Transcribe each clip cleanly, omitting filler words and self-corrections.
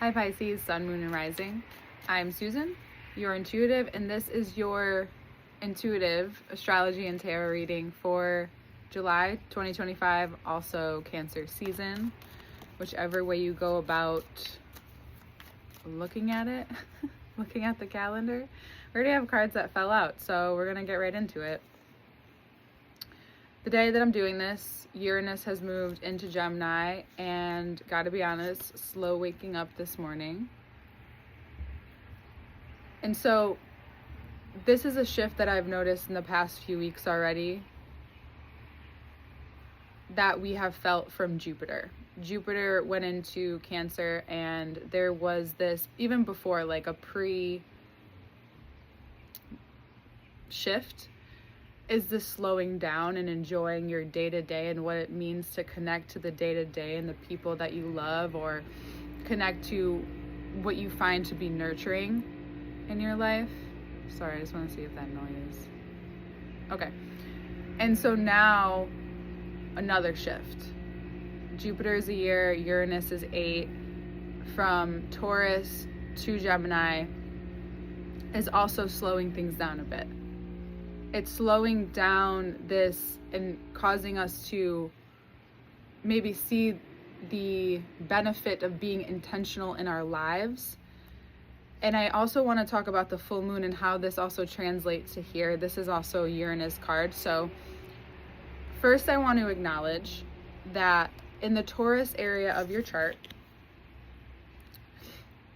Hi Pisces, Sun, Moon, and Rising. I'm Susan, your intuitive, and this is your intuitive astrology and tarot reading for July 2025, also Cancer season, whichever way you go about looking at it, looking at the calendar. We already have cards that fell out, so we're going to get right into it. The day that I'm doing this, Uranus has moved into Gemini, and gotta be honest, slow waking up this morning. And so this is a shift that I've noticed in the past few weeks already that we have felt from Jupiter. Jupiter went into Cancer, and there was this, even before, like a pre-shift, is this slowing down and enjoying your day-to-day and what it means to connect to the day-to-day and the people that you love, or connect to what you find to be nurturing in your life. Sorry, I just want to see if that noise. Okay. And so now another shift. Jupiter is a year, Uranus is 8. From Taurus to Gemini is also slowing things down a bit. It's slowing down this and causing us to maybe see the benefit of being intentional in our lives. And I also want to talk about the full moon and how this also translates to here. This is also a Uranus card. So first I want to acknowledge that in the Taurus area of your chart,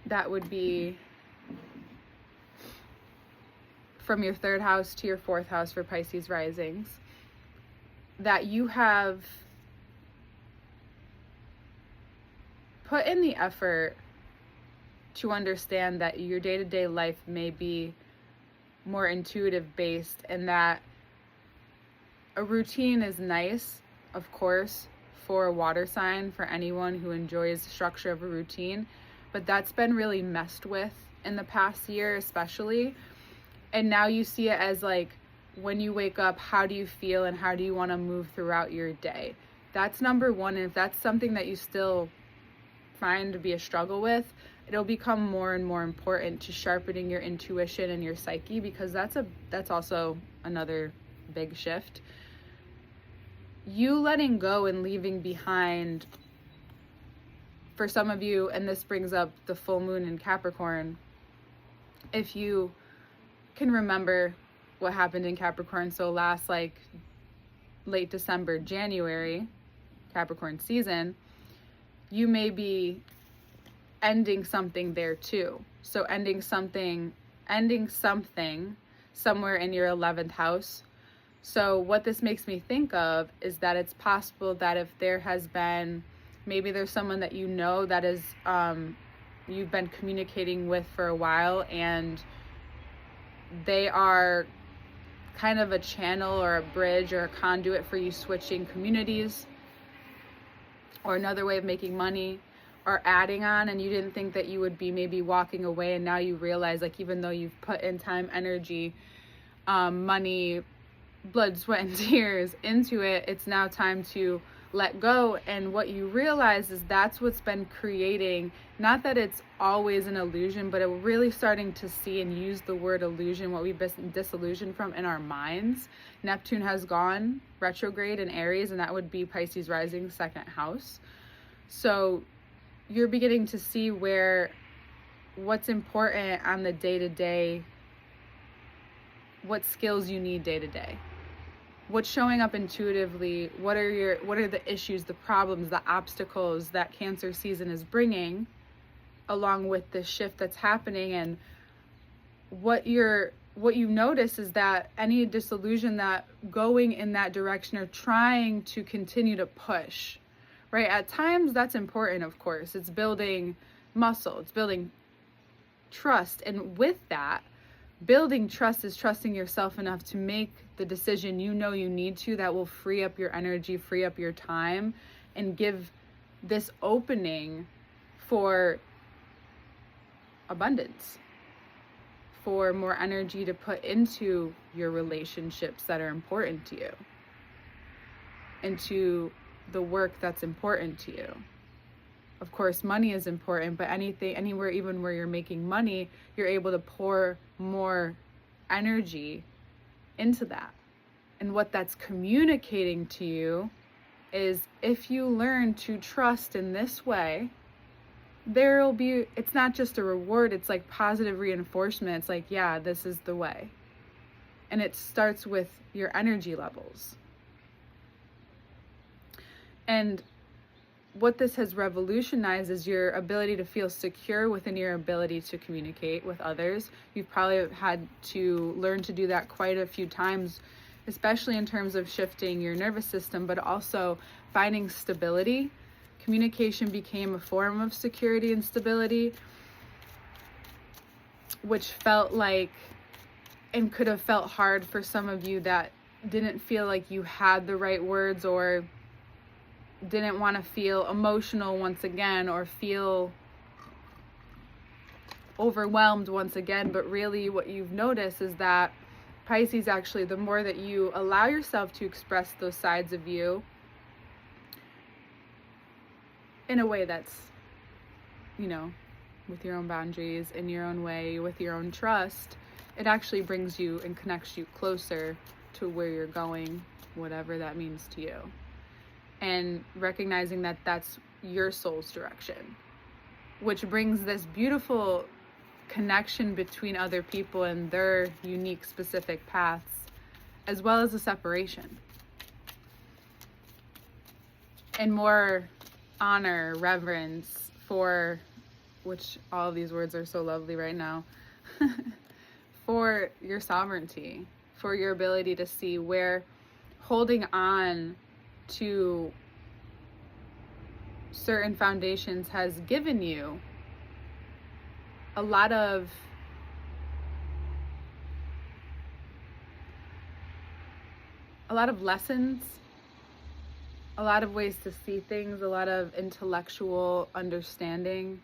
that would be from your 3rd house to your 4th house for Pisces risings, that you have put in the effort to understand that your day-to-day life may be more intuitive based, and that a routine is nice, of course, for a water sign, for anyone who enjoys the structure of a routine, but that's been really messed with in the past year especially. And now you see it as like, when you wake up, how do you feel and how do you want to move throughout your day? That's number one. And if that's something that you still find to be a struggle with, it'll become more and more important to sharpening your intuition and your psyche, because that's also another big shift. You letting go and leaving behind, for some of you, and this brings up the full moon in Capricorn, if you can remember what happened in Capricorn, so last like late December, January, Capricorn season, you may be ending something there too. So ending something somewhere in your 11th house. So what this makes me think of is that it's possible that if there has been, maybe there's someone that you know that is you've been communicating with for a while, and they are kind of a channel or a bridge or a conduit for you switching communities, or another way of making money, or adding on, and you didn't think that you would be maybe walking away, and now you realize, like, even though you've put in time, energy, money, blood, sweat, and tears into it, it's now time to let go. And what you realize is that's what's been creating, not that it's always an illusion, but we're really starting to see and use the word illusion, what we've been disillusioned from in our minds. Neptune has gone retrograde in Aries, and that would be Pisces rising 2nd house. So you're beginning to see what's important on the day-to-day, what skills you need day-to-day, what's showing up intuitively, what are the issues, the problems, the obstacles that Cancer season is bringing along with the shift that's happening. And what you notice is that any disillusion that going in that direction or trying to continue to push, right? At times that's important, of course. It's building muscle, it's building trust. And with that, building trust is trusting yourself enough to make the decision you know you need to, that will free up your energy, free up your time, and give this opening for abundance, for more energy to put into your relationships that are important to you, into the work that's important to you. Of course, money is important, but anywhere, even where you're making money, you're able to pour more energy into that. And what that's communicating to you is, if you learn to trust in this way, it's not just a reward, it's like positive reinforcement. It's like, yeah, this is the way. And it starts with your energy levels. And what this has revolutionized is your ability to feel secure within your ability to communicate with others. You've probably had to learn to do that quite a few times, especially in terms of shifting your nervous system, but also finding stability. Communication became a form of security and stability, which felt like, and could have felt hard for some of you that didn't feel like you had the right words, or didn't want to feel emotional once again, or feel overwhelmed once again. But really what you've noticed is that Pisces, actually, the more that you allow yourself to express those sides of you in a way that's, with your own boundaries, in your own way, with your own trust, it actually brings you and connects you closer to where you're going, whatever that means to you. And recognizing that that's your soul's direction, which brings this beautiful connection between other people and their unique specific paths, as well as a separation. And more honor, reverence for, which all of these words are so lovely right now, for your sovereignty, for your ability to see where holding on to certain foundations has given you a lot of lessons, a lot of ways to see things, a lot of intellectual understanding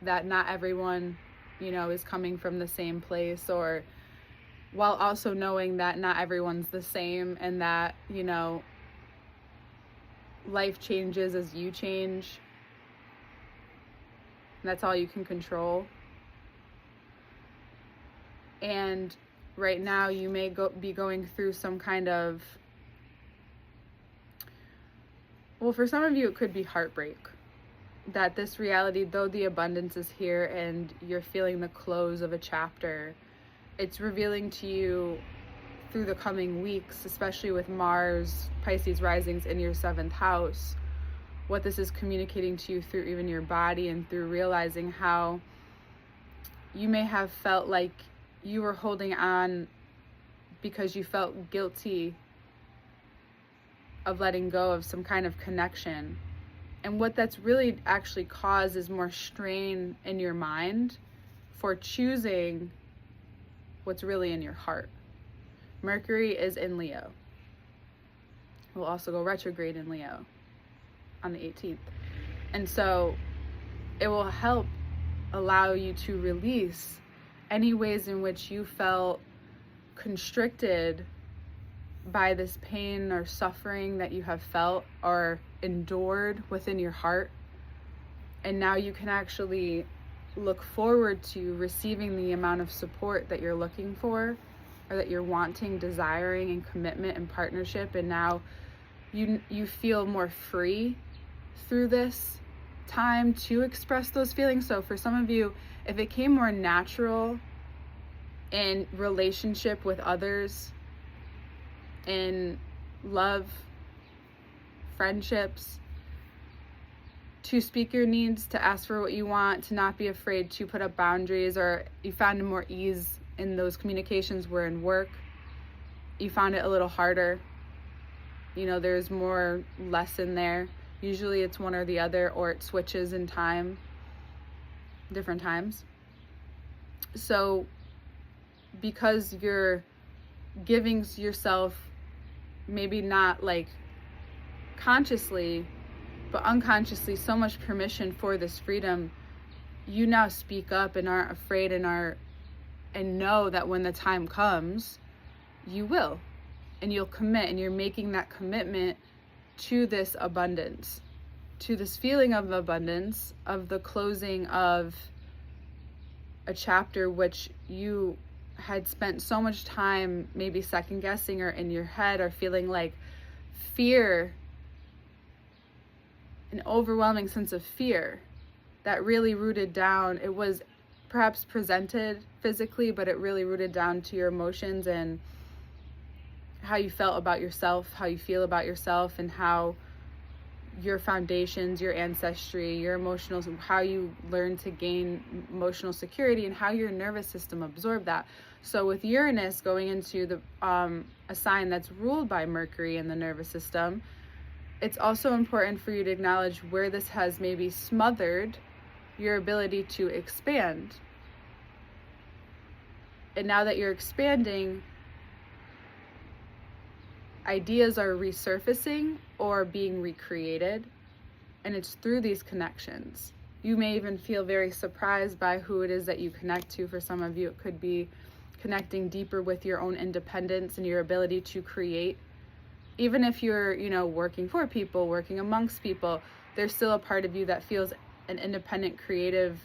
that not everyone, is coming from the same place, or while also knowing that not everyone's the same, and that, life changes as you change. That's all you can control. And right now you may be going through some kind of, well, for some of you it could be heartbreak. That this reality, though the abundance is here and you're feeling the close of a chapter, it's revealing to you through the coming weeks, especially with Mars, Pisces risings in your 7th house, what this is communicating to you through even your body, and through realizing how you may have felt like you were holding on because you felt guilty of letting go of some kind of connection. And what that's really actually caused is more strain in your mind for choosing what's really in your heart. Mercury is in Leo. We'll also go retrograde in Leo on the 18th. And so it will help allow you to release any ways in which you felt constricted by this pain or suffering that you have felt or endured within your heart. And now you can actually look forward to receiving the amount of support that you're looking for, or that you're wanting, desiring, and commitment and partnership. And now you feel more free through this time to express those feelings. So for some of you, if it came more natural in relationship with others, in love, friendships, to speak your needs, to ask for what you want, to not be afraid to put up boundaries, or you found more ease in those communications where in work you found it a little harder, there's more lesson there. Usually it's one or the other, or it switches in time, different times. So because you're giving yourself, maybe not like consciously, but unconsciously, so much permission for this freedom, you now speak up and aren't afraid, and know that when the time comes, you will, and you'll commit, and you're making that commitment to this abundance, to this feeling of abundance, of the closing of a chapter which you had spent so much time maybe second guessing or in your head, or feeling like fear, an overwhelming sense of fear that really rooted down. It was perhaps presented physically, but it really rooted down to your emotions and how you felt about yourself, how you feel about yourself, and how your foundations, your ancestry, your emotional, how you learn to gain emotional security, and how your nervous system absorbed that. So with Uranus going into the a sign that's ruled by Mercury in the nervous system, it's also important for you to acknowledge where this has maybe smothered your ability to expand. And now that you're expanding, ideas are resurfacing or being recreated, and it's through these connections. You may even feel very surprised by who it is that you connect to. For some of you, it could be connecting deeper with your own independence and your ability to create. Even if you're, working for people, working amongst people, there's still a part of you that feels an independent creative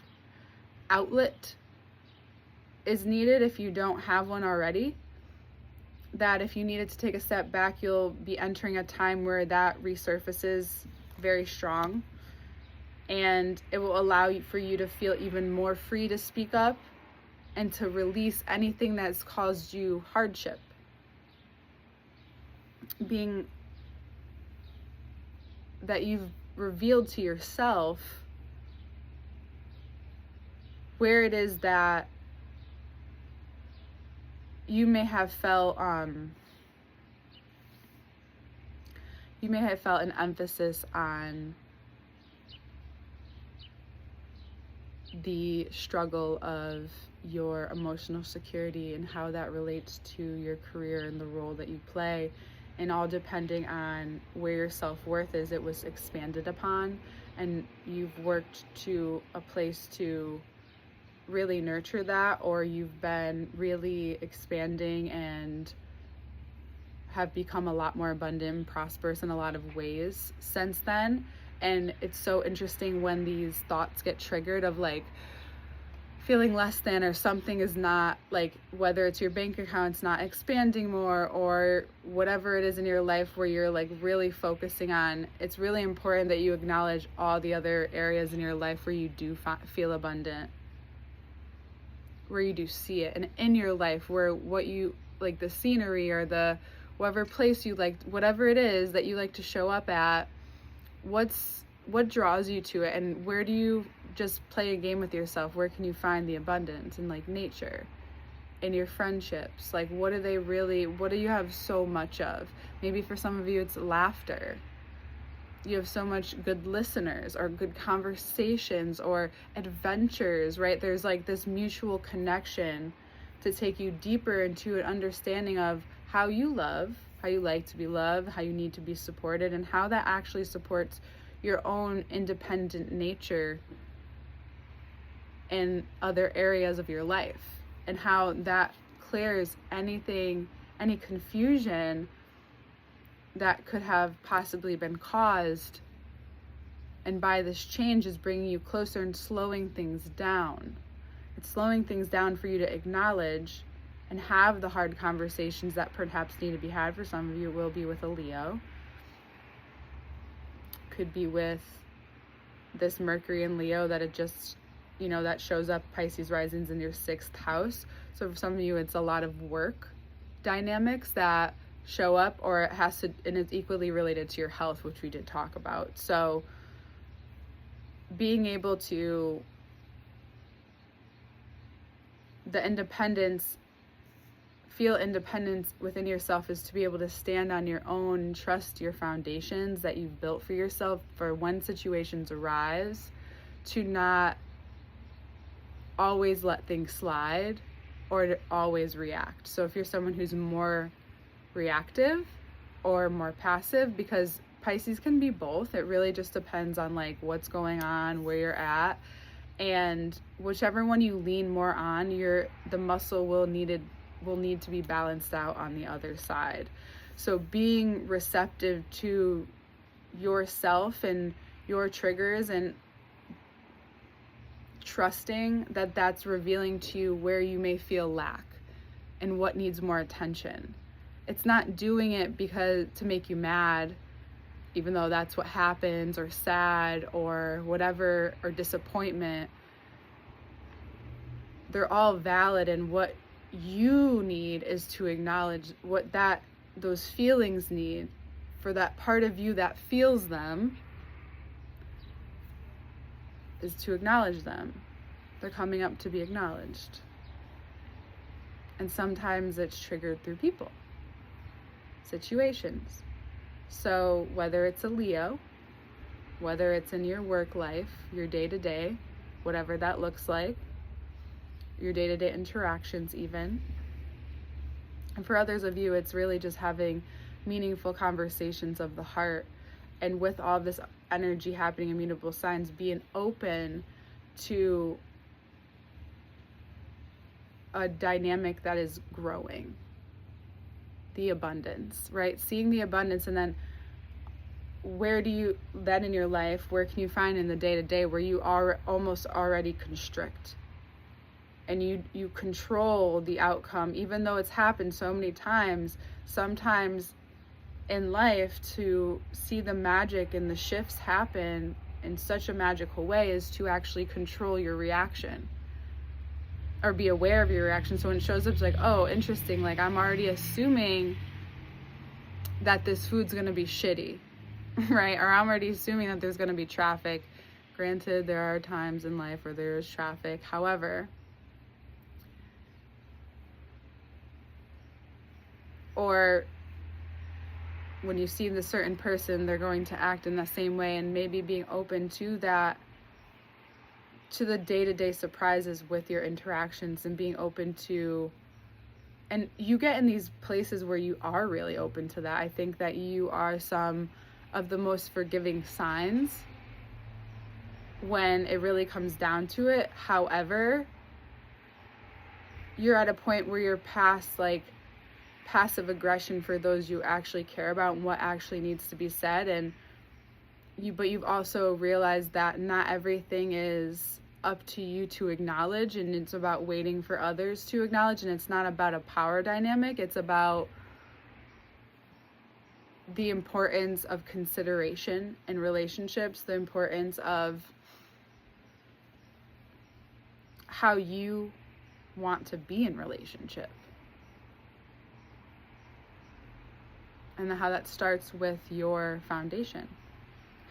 outlet is needed if you don't have one already. That if you needed to take a step back, you'll be entering a time where that resurfaces very strong, and it will allow for you to feel even more free to speak up and to release anything that's caused you hardship. Being that you've revealed to yourself where it is that you may have felt an emphasis on the struggle of your emotional security and how that relates to your career and the role that you play, and all depending on where your self-worth is, it was expanded upon, and you've worked to a place to really nurture that, or you've been really expanding and have become a lot more abundant and prosperous in a lot of ways since then. And it's so interesting when these thoughts get triggered of like feeling less than, or something is not, like whether it's your bank account's not expanding more, or whatever it is in your life where you're like really focusing on, it's really important that you acknowledge all the other areas in your life where you do feel abundant, where you do see it, and in your life where what you like, the scenery or the whatever place you like, whatever it is that you like to show up at, what draws you to it, and where do you just play a game with yourself? Where can you find the abundance in like nature, in your friendships? Like what do you have so much of? Maybe for some of you it's laughter. You have so much good listeners or good conversations or adventures, right? There's like this mutual connection to take you deeper into an understanding of how you love, how you like to be loved, how you need to be supported, and how that actually supports your own independent nature in other areas of your life, and how that clears any confusion that could have possibly been caused, and by this change is bringing you closer and slowing things down. It's slowing things down for you to acknowledge and have the hard conversations that perhaps need to be had. For some of you, it will be with a Leo. Could be with this Mercury and Leo that it just, that shows up, Pisces risings in your 6th house. So for some of you, it's a lot of work dynamics that show up, or it has to, and it's equally related to your health, which we did talk about. So being able to, feel independence within yourself is to be able to stand on your own, trust your foundations that you've built for yourself for when situations arise, to not always let things slide or to always react. So if you're someone who's more reactive or more passive, because Pisces can be both, it really just depends on like what's going on, where you're at, and whichever one you lean more on, the muscle will need to be balanced out on the other side. So being receptive to yourself and your triggers and trusting that that's revealing to you where you may feel lack and what needs more attention. It's not doing it because to make you mad, even though that's what happens, or sad, or whatever, or disappointment. They're all valid, and what you need is to acknowledge what those feelings need for that part of you that feels them, is to acknowledge them. They're coming up to be acknowledged. And sometimes it's triggered through people, situations. So whether it's a Leo, whether it's in your work life, your day-to-day, whatever that looks like, your day-to-day interactions even. And for others of you, it's really just having meaningful conversations of the heart. And with all this energy happening in mutable signs, being open to a dynamic that is growing. The abundance, right? Seeing the abundance, and then where do you, then in your life, where can you find in the day-to-day where you are almost already constrict? And you control the outcome, even though it's happened so many times. Sometimes in life, to see the magic and the shifts happen in such a magical way is to actually control your reaction, or be aware of your reaction. So when it shows up, it's like, oh, interesting, like I'm already assuming that this food's gonna be shitty, right? Or I'm already assuming that there's gonna be traffic. Granted, there are times in life where there is traffic. However, or when you see the certain person, they're going to act in the same way, and maybe being open to that, to the day-to-day surprises with your interactions, and being open to, and you get in these places where you are really open to that. I think that you are some of the most forgiving signs when it really comes down to it. However, you're at a point where you're past like passive aggression for those you actually care about and what actually needs to be said. And but you've also realized that not everything is up to you to acknowledge, and it's about waiting for others to acknowledge. And it's not about a power dynamic, it's about the importance of consideration in relationships, the importance of how you want to be in relationship, and how that starts with your foundation,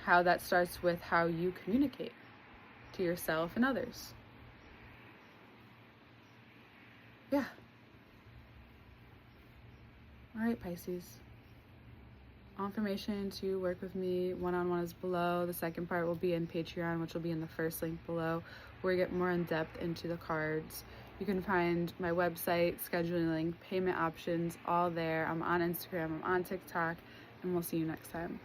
how that starts with how you communicate to yourself and others. Yeah. All right, Pisces. All information to work with me one-on-one is below. The second part will be in Patreon, which will be in the first link below, where you get more in depth into the cards. You can find my website, scheduling link, payment options, all there. I'm on Instagram, I'm on TikTok, and we'll see you next time.